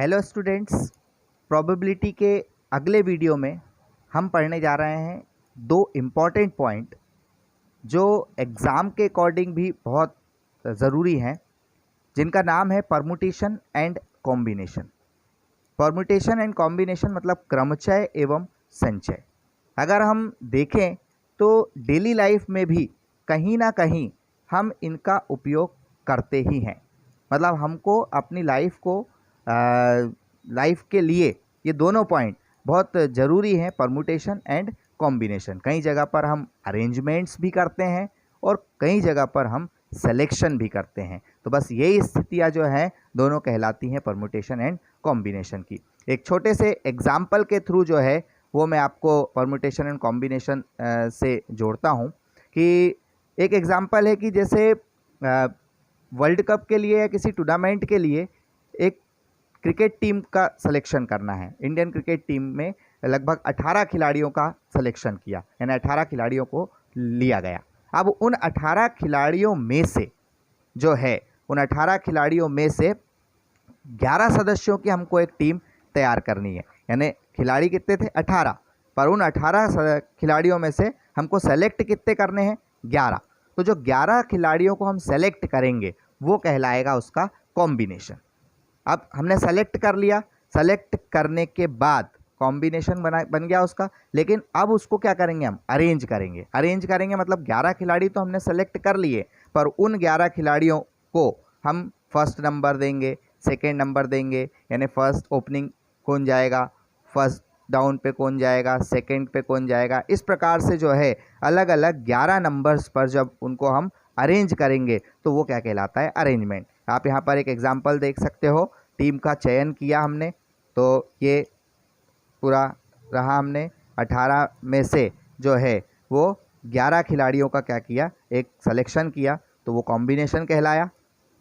Hello students, probability के अगले video में हम पढ़ने जा रहे हैं दो इम्पॉर्टेंट पॉइंट जो एग्ज़ाम के अकॉर्डिंग भी बहुत ज़रूरी हैं, जिनका नाम है permutation and combination. Permutation and combination मतलब क्रमचय एवं संचय। अगर हम देखें तो डेली लाइफ में भी कहीं ना कहीं हम इनका उपयोग करते ही हैं। मतलब हमको अपनी लाइफ के लिए ये दोनों पॉइंट बहुत ज़रूरी हैं, परमुटेशन एंड कॉम्बिनेशन। कई जगह पर हम अरेंजमेंट्स भी करते हैं और कई जगह पर हम सिलेक्शन भी करते हैं। तो बस यही स्थितियाँ जो हैं दोनों कहलाती हैं परमुटेशन एंड कॉम्बिनेशन की। एक छोटे से एग्जाम्पल के थ्रू जो है वो मैं आपको परमुटेशन एंड कॉम्बिनेशन से जोड़ता हूँ कि एक एग्जाम्पल है कि जैसे वर्ल्ड कप के लिए या किसी टूर्नामेंट के लिए एक क्रिकेट टीम का सिलेक्शन करना है। इंडियन क्रिकेट टीम में लगभग 18 खिलाड़ियों का सिलेक्शन किया, यानी 18 खिलाड़ियों को लिया गया। अब उन 18 खिलाड़ियों में से जो है उन 18 खिलाड़ियों में से 11 सदस्यों की हमको एक टीम तैयार करनी है। यानी खिलाड़ी कितने थे? 18, पर उन 18 खिलाड़ियों में से हमको सेलेक्ट कितने करने हैं? 11। तो जो 11 खिलाड़ियों को हम सेलेक्ट करेंगे वो कहलाएगा उसका कॉम्बिनेशन। अब हमने सेलेक्ट कर लिया, सेलेक्ट करने के बाद कॉम्बिनेशन बन गया उसका। लेकिन अब उसको क्या करेंगे? हम अरेंज करेंगे। अरेंज करेंगे मतलब 11 खिलाड़ी तो हमने सेलेक्ट कर लिए, पर उन 11 खिलाड़ियों को हम फर्स्ट नंबर देंगे, सेकेंड नंबर देंगे। यानी फर्स्ट ओपनिंग कौन जाएगा, फर्स्ट डाउन पे कौन जाएगा, सेकेंड पे कौन जाएगा। इस प्रकार से जो है अलग अलग 11 नंबर्स पर जब उनको हम अरेंज करेंगे तो वो क्या कहलाता है? अरेंजमेंट। आप यहाँ पर एक एग्जाम्पल देख सकते हो। टीम का चयन किया हमने, तो ये पूरा रहा। हमने 18 में से जो है वो 11 खिलाड़ियों का क्या किया? एक सिलेक्शन किया, तो वो कॉम्बिनेशन कहलाया।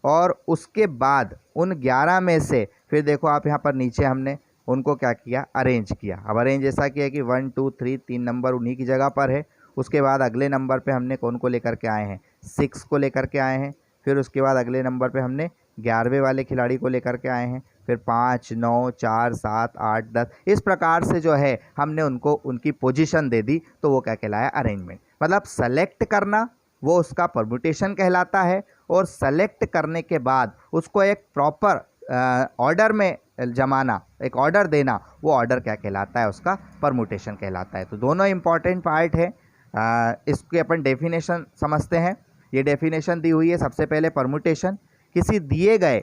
और उसके बाद उन 11 में से फिर देखो आप यहाँ पर नीचे हमने उनको क्या किया? अरेंज किया। अब अरेंज ऐसा किया कि 1 2 3 3 नंबर उन्हीं की जगह पर है। उसके बाद अगले नंबर पे हमने कौन को लेकर के आए हैं? 6 को लेकर के आए हैं। फिर उसके बाद अगले नंबर पे हमने 11वें वाले खिलाड़ी को लेकर के आए हैं। फिर 5 9 4 7 8 10 इस प्रकार से जो है हमने उनको उनकी पोजीशन दे दी, तो वो क्या कहलाया? अरेंजमेंट। मतलब सेलेक्ट करना वो उसका परमुटेशन कहलाता है, और सेलेक्ट करने के बाद उसको एक प्रॉपर ऑर्डर में जमाना, एक ऑर्डर देना, वो ऑर्डर क्या कहलाता है? उसका परमुटेशन कहलाता है। तो दोनों इंपॉर्टेंट पार्ट है। इसके अपन डेफिनेशन समझते हैं। ये डेफिनेशन दी हुई है। सबसे पहले परमुटेशन, किसी दिए गए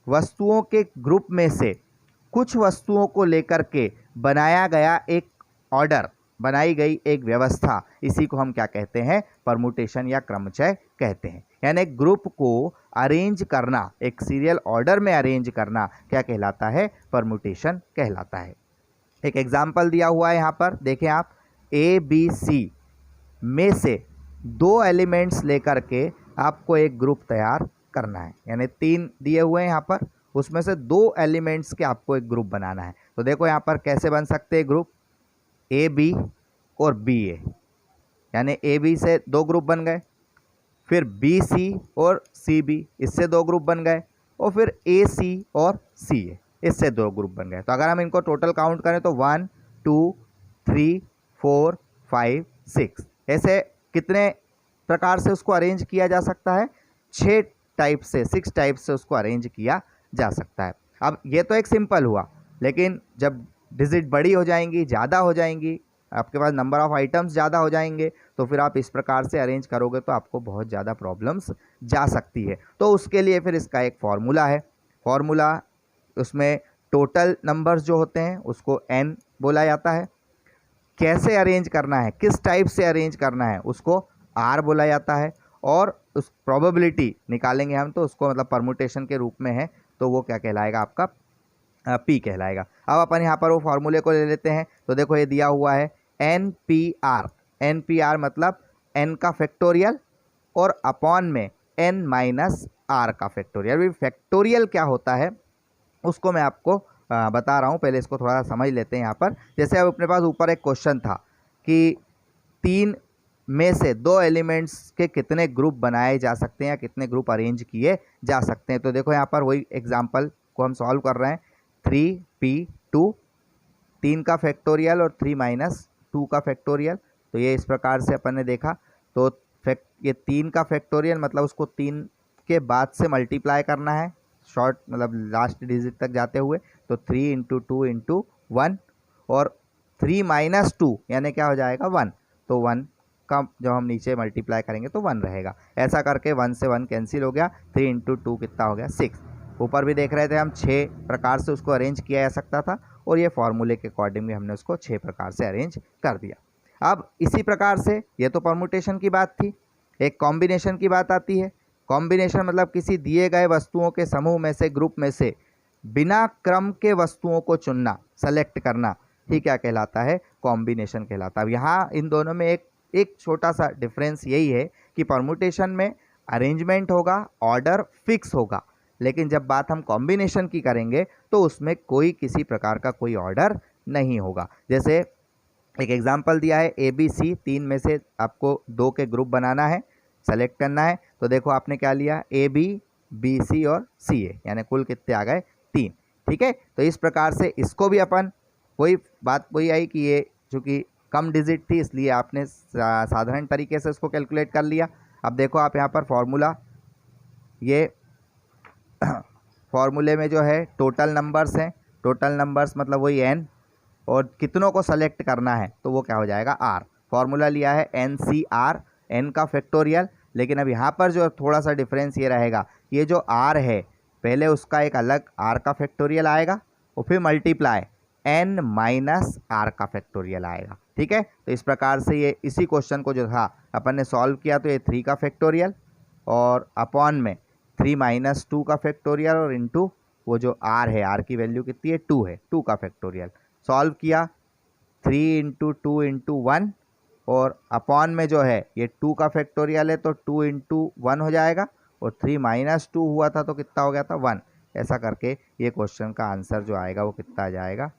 वस्तुओं के ग्रुप में से कुछ वस्तुओं को लेकर के बनाया गया एक ऑर्डर, बनाई गई एक व्यवस्था, इसी को हम क्या कहते हैं? परमुटेशन या क्रमचय कहते हैं। यानी एक ग्रुप को अरेंज करना, एक सीरियल ऑर्डर में अरेंज करना क्या कहलाता है? परमुटेशन कहलाता है। एक एग्जाम्पल दिया हुआ है यहाँ पर, देखें आप। ABC में से 2 एलिमेंट्स लेकर के आपको एक ग्रुप तैयार करना है। यानी 3 दिए हुए हैं यहाँ पर, उसमें से 2 एलिमेंट्स के आपको एक ग्रुप बनाना है। तो देखो यहाँ पर कैसे बन सकते हैं ग्रुप? AB और BA, यानी AB से 2 ग्रुप बन गए। फिर BC और CB, इससे 2 ग्रुप बन गए। और फिर AC और CA, इससे 2 ग्रुप बन गए। तो अगर हम इनको टोटल काउंट करें तो 1 2 3 4 5 6, ऐसे कितने प्रकार से उसको अरेंज किया जा सकता है? 6 टाइप से उसको अरेंज किया जा सकता है। अब ये तो एक सिंपल हुआ, लेकिन जब डिजिट बड़ी हो जाएंगी, ज़्यादा हो जाएंगी, आपके पास नंबर ऑफ आइटम्स ज़्यादा हो जाएंगे, तो फिर आप इस प्रकार से अरेंज करोगे तो आपको बहुत ज़्यादा प्रॉब्लम्स जा सकती है। तो उसके लिए फिर इसका एक फॉर्मूला है। फॉर्मूला, उसमें टोटल नंबर्स जो होते हैं उसको n बोला जाता है। कैसे अरेंज करना है, किस टाइप से अरेंज करना है, उसको R बोला जाता है। और उस प्रोबेबिलिटी निकालेंगे हम, तो उसको मतलब परमुटेशन के रूप में है, तो वो क्या कहलाएगा? आपका P कहलाएगा। अब अपन यहाँ पर वो फॉर्मूले को ले लेते हैं। तो देखो ये दिया हुआ है NPR। NPR मतलब n का फैक्टोरियल और अपॉन में n माइनस r का फैक्टोरियल। अभी फैक्टोरियल क्या होता है उसको मैं आपको बता रहा हूँ। पहले इसको थोड़ा समझ लेते हैं यहाँ पर। जैसे अब अपने पास ऊपर एक क्वेश्चन था कि 3 में से 2 एलिमेंट्स के कितने ग्रुप बनाए जा सकते हैं या कितने ग्रुप अरेंज किए जा सकते हैं। तो देखो यहाँ पर वही एग्जाम्पल को हम सॉल्व कर रहे हैं। 3p2, 3 का फैक्टोरियल और 3 माइनस 2 का फैक्टोरियल। तो ये इस प्रकार से अपन ने देखा। तो ये 3 का फैक्टोरियल मतलब उसको 3 के बाद से मल्टीप्लाई करना है, शॉर्ट मतलब लास्ट डिजिट तक जाते हुए। तो 3 इंटू 2 इंटू 1, और 3 माइनस 2 यानी क्या हो जाएगा 1। तो 1 का जब हम नीचे मल्टीप्लाई करेंगे तो 1 रहेगा। ऐसा करके 1 से 1 कैंसिल हो गया। 3 इंटू 2 कितना हो गया 6। ऊपर भी देख रहे थे हम 6 प्रकार से उसको अरेंज किया जा सकता था, और ये फॉर्मूले के अकॉर्डिंग भी हमने उसको 6 प्रकार से अरेंज कर दिया। अब इसी प्रकार से ये तो परमुटेशन की बात थी, एक कॉम्बिनेशन की बात आती है। कॉम्बिनेशन मतलब किसी दिए गए वस्तुओं के समूह में से, ग्रुप में से बिना क्रम के वस्तुओं को चुनना, सेलेक्ट करना ही क्या कहलाता है, कॉम्बिनेशन कहलाता है। अब यहाँ इन दोनों में एक छोटा सा डिफरेंस यही है कि परमुटेशन में अरेंजमेंट होगा, ऑर्डर फिक्स होगा, लेकिन जब बात हम कॉम्बिनेशन की करेंगे तो उसमें कोई किसी प्रकार का कोई ऑर्डर नहीं होगा। जैसे एक एग्जांपल दिया है, ए बी सी, 3 में से आपको 2 के ग्रुप बनाना है, सेलेक्ट करना है। तो देखो आपने क्या लिया, ए बी, बी सी और सी ए, यानी कुल कितने आ गए 3। ठीक है, तो इस प्रकार से इसको भी अपन, वही बात वही आई कि ये चूँकि कम डिजिट थी इसलिए आपने साधारण तरीके से इसको कैलकुलेट कर लिया। अब देखो आप यहाँ पर फॉर्मूला, ये फॉर्मूले में जो है टोटल नंबर्स हैं, टोटल नंबर्स मतलब वही n, और कितनों को सेलेक्ट करना है तो वो क्या हो जाएगा r। फॉर्मूला लिया है NCR, n का फैक्टोरियल। लेकिन अब यहाँ पर जो थोड़ा सा डिफरेंस ये रहेगा, ये जो r है पहले उसका एक अलग r का फैक्टोरियल आएगा, और फिर मल्टीप्लाई n माइनस r का फैक्टोरियल आएगा। ठीक है, तो इस प्रकार से ये इसी क्वेश्चन को जो था अपन ने सॉल्व किया, तो ये 3 का फैक्टोरियल और अपॉन में 3 माइनस 2 का फैक्टोरियल और इंटू वो जो r है, r की वैल्यू कितनी है 2 है, 2 का फैक्टोरियल सॉल्व किया। 3 इंटू 2 इंटू 1, और अपॉन में जो है ये 2 का फैक्टोरियल है तो 2 इंटू 1 हो जाएगा, और 3 माइनस 2 हुआ था तो कितना हो गया था 1। ऐसा करके ये क्वेश्चन का आंसर जो आएगा वो कितना आ जाएगा,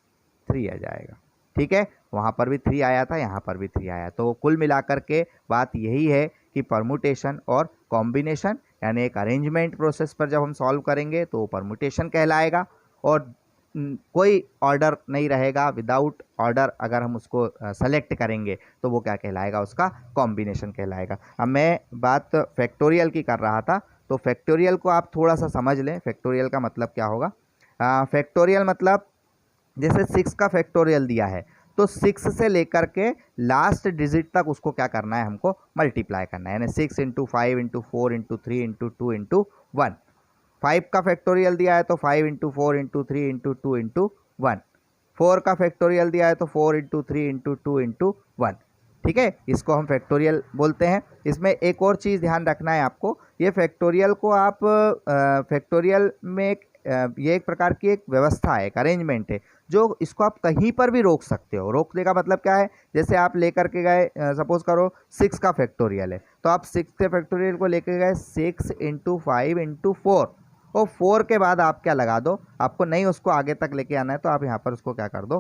3 आ जाएगा। ठीक है, वहाँ पर भी 3 आया था, यहाँ पर भी 3 आया। तो कुल मिलाकर के बात यही है कि परमुटेशन और कॉम्बिनेशन यानी एक अरेंजमेंट प्रोसेस पर जब हम सॉल्व करेंगे तो परमुटेशन कहलाएगा, और कोई ऑर्डर नहीं रहेगा, विदाउट ऑर्डर अगर हम उसको सेलेक्ट करेंगे तो वो क्या कहलाएगा, उसका कॉम्बिनेशन कहलाएगा। अब मैं बात फैक्टोरियल की कर रहा था, तो फैक्टोरियल को आप थोड़ा सा समझ लें। फैक्टोरियल का मतलब क्या होगा, फैक्टोरियल मतलब जैसे 6 का फैक्टोरियल दिया है तो 6 से लेकर के लास्ट डिजिट तक उसको क्या करना है, हमको मल्टीप्लाई करना है, यानी 6 into 5 into 4 into 3 into 2 into 1। 5 का फैक्टोरियल दिया है तो 5 इंटू 4 इंटू 3 इंटू 2 इंटू 1। 4 का फैक्टोरियल दिया है तो 4 इंटू 3 इंटू 2 इंटू 1। ठीक है, इसको हम फैक्टोरियल बोलते हैं। इसमें एक और चीज़ ध्यान रखना है आपको, ये फैक्टोरियल को आप फैक्टोरियल में ये एक प्रकार की एक व्यवस्था है, एक अरेंजमेंट है, जो इसको आप कहीं पर भी रोक सकते हो। रोकने का मतलब क्या है, जैसे आप लेकर के गए, सपोज करो 6 का फैक्टोरियल है तो आप 6 के फैक्टोरियल को लेकर गए 6 इंटू 5 इंटू 4, और 4 के बाद आप क्या लगा दो, आपको नहीं उसको आगे तक लेके आना है तो आप यहाँ पर उसको क्या कर दो,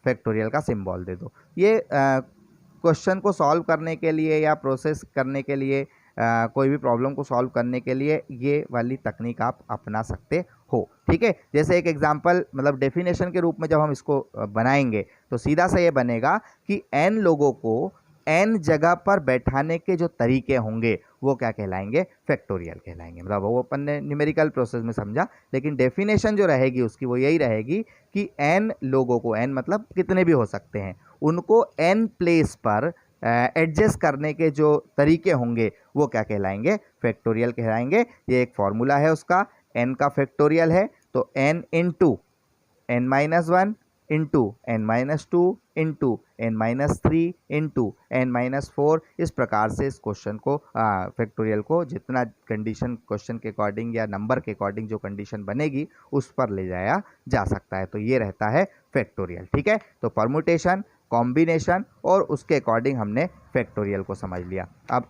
फैक्टोरियल का सिंबल दे दो। ये क्वेश्चन को सॉल्व करने के लिए या प्रोसेस करने के लिए, कोई भी प्रॉब्लम को सॉल्व करने के लिए ये वाली तकनीक आप अपना सकते हो। ठीक है, जैसे एक एग्जांपल मतलब डेफिनेशन के रूप में जब हम इसको बनाएंगे तो सीधा सा ये बनेगा कि n लोगों को n जगह पर बैठाने के जो तरीके होंगे वो क्या कहलाएंगे, फैक्टोरियल कहलाएंगे। मतलब वो अपन ने न्यूमेरिकल प्रोसेस में समझा, लेकिन डेफिनेशन जो रहेगी उसकी वो यही रहेगी कि n लोगों को, n मतलब कितने भी हो सकते हैं, उनको n प्लेस पर एडजस्ट करने के जो तरीके होंगे वो क्या कहलाएंगे, फैक्टोरियल कहलाएंगे। ये एक फॉर्मूला है उसका, n का फैक्टोरियल है तो n into n minus 1 into n minus 2 into n minus 3 into n minus 4। इस प्रकार से इस क्वेश्चन को फैक्टोरियल को जितना कंडीशन क्वेश्चन के अकॉर्डिंग या नंबर के अकॉर्डिंग जो कंडीशन बनेगी उस पर ले जाया जा सकता है। तो ये रहता है फैक्टोरियल। ठीक है, तो परमुटेशन, कॉम्बिनेशन और उसके अकॉर्डिंग हमने फैक्टोरियल को समझ लिया। अब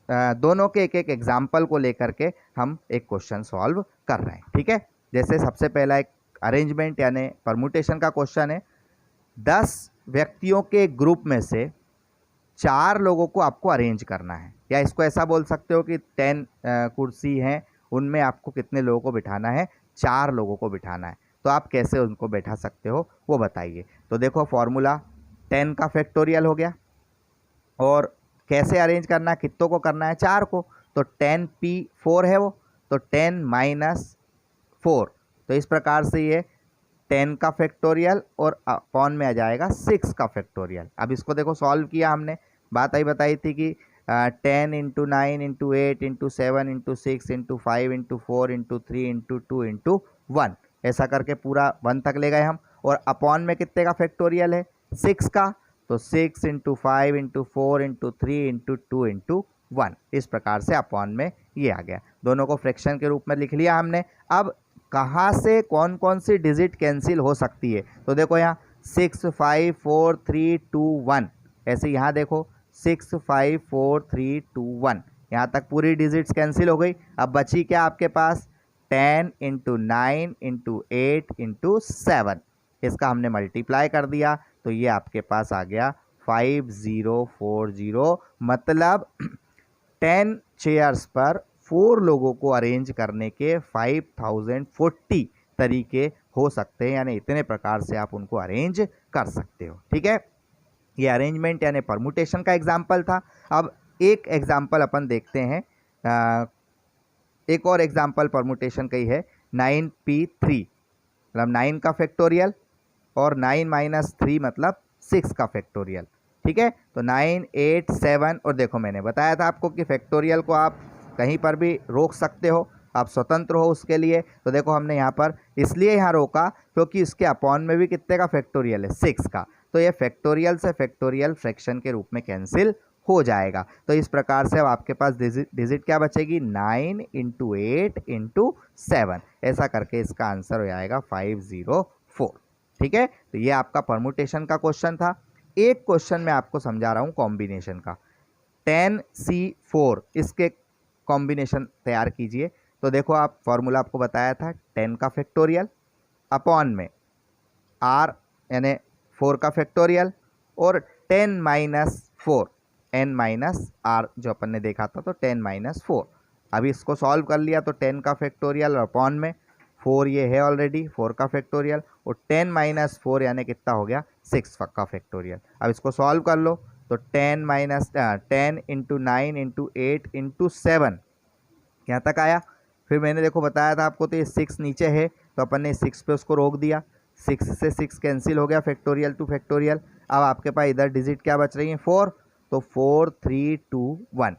दोनों के एक एक एग्जाम्पल को लेकर के हम एक क्वेश्चन सॉल्व कर रहे हैं। ठीक है, जैसे सबसे पहला एक अरेंजमेंट यानी परमुटेशन का क्वेश्चन है। 10 व्यक्तियों के ग्रुप में से 4 लोगों को आपको अरेंज करना है, या इसको ऐसा बोल सकते हो कि 10 कुर्सी हैं, उनमें आपको कितने लोगों को बिठाना है, 4 लोगों को बिठाना है। तो आप कैसे उनको बैठा सकते हो वो बताइए। तो देखो फॉर्मूला 10 का फैक्टोरियल हो गया, और कैसे अरेंज करना है, कितनों को करना है, 4 को, तो 10p4 है वो, तो 10 माइनस 4, तो इस प्रकार से ये 10 का फैक्टोरियल और अपॉन में आ जाएगा 6 का फैक्टोरियल। अब इसको देखो सॉल्व किया हमने, बात आई बताई थी कि 10 into 9 into 8 into 7 into 6 into 5 into 4 into 3 into 2 into 1, ऐसा करके पूरा 1 तक ले गए हम। और अपॉन में कितने का फैक्टोरियल है, 6 का, तो 6 into 5 into 4 into 3 into 2 into 1, इस प्रकार से अपॉन में ये आ गया। दोनों को फ्रैक्शन के रूप में लिख लिया हमने। अब कहाँ से कौन कौन सी डिजिट कैंसिल हो सकती है, तो देखो यहाँ 6 5 4 3 2 1, ऐसे यहाँ देखो 6 5 4 3 2 1, यहाँ तक पूरी डिजिट्स कैंसिल हो गई। अब बची क्या आपके पास, 10 इंटू 9 इंटू 8 इंटू 7, इसका हमने मल्टीप्लाई कर दिया, तो ये आपके पास आ गया 5040, मतलब 10 चेयर्स पर 4 लोगों को अरेंज करने के 5040 तरीके हो सकते हैं, यानी इतने प्रकार से आप उनको अरेंज कर सकते हो। ठीक है, ये अरेंजमेंट यानी परमुटेशन का एग्जाम्पल था। अब एक एग्जाम्पल अपन देखते हैं, एक और एग्जाम्पल परमुटेशन का ही है, 9p3, मतलब 9 का फैक्टोरियल और 9 माइनस 3 मतलब 6 का फैक्टोरियल। ठीक है, तो 9 8 7, और देखो मैंने बताया था आपको कि फैक्टोरियल को आप कहीं पर भी रोक सकते हो, आप स्वतंत्र हो उसके लिए। तो देखो हमने यहाँ पर इसलिए यहाँ रोका क्योंकि इसके अपॉन में भी कितने का फैक्टोरियल है, 6 का, तो ये फैक्टोरियल से फैक्टोरियल फ्रैक्शन के रूप में कैंसिल हो जाएगा। तो इस प्रकार से अब आपके पास डिजिट क्या बचेगी, 9 इंटू 8 इंटू 7, ऐसा करके इसका आंसर हो जाएगा 504। ठीक है, तो ये आपका परमुटेशन का क्वेश्चन था। एक क्वेश्चन मैं आपको समझा रहा हूँ कॉम्बिनेशन का, 10C4, इसके कॉम्बिनेशन तैयार कीजिए। तो देखो आप फॉर्मूला आपको बताया था 10 का फैक्टोरियल अपॉन में r यानी 4 का फैक्टोरियल और 10 माइनस 4 n माइनस r, जो अपन ने देखा था, तो 10 माइनस 4। अभी इसको सॉल्व कर लिया तो 10 का फैक्टोरियल और अपॉन में 4 ये है ऑलरेडी 4 का फैक्टोरियल, और 10 माइनस 4 यानी कितना हो गया, 6 का फैक्टोरियल। अब इसको सॉल्व कर लो तो 10 माइनस 10 इंटू 9 इंटू 8 इंटू 7 यहाँ तक आया। फिर मैंने देखो बताया था आपको, तो ये 6 नीचे है तो अपन ने 6 पे उसको रोक दिया, 6 से 6 कैंसिल हो गया फैक्टोरियल टू फैक्टोरियल। अब आपके पास इधर डिजिट क्या बच रही है, 4, तो 4 3 2 1।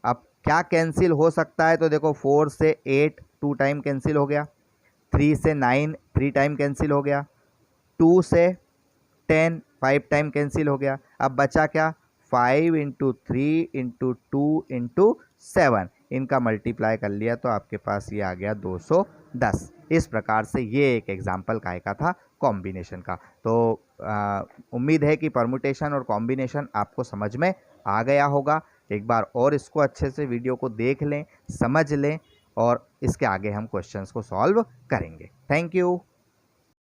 अब क्या कैंसिल हो सकता है, तो देखो 4 से 8 2 टाइम कैंसिल हो गया, 3 से 9 3 टाइम कैंसिल हो गया, 2 से 10 5 टाइम कैंसिल हो गया। अब बचा क्या, 5 इंटू 3 इंटू 2 इंटू 7, इनका मल्टीप्लाई कर लिया तो आपके पास ये आ गया 210। इस प्रकार से ये एक एग्जाम्पल काय का था कॉम्बिनेशन का। तो उम्मीद है कि परमुटेशन और कॉम्बिनेशन आपको समझ में आ गया होगा। एक बार और इसको अच्छे से वीडियो को देख लें, समझ लें, और इसके आगे हम क्वेश्चंस को सॉल्व करेंगे। Thank you.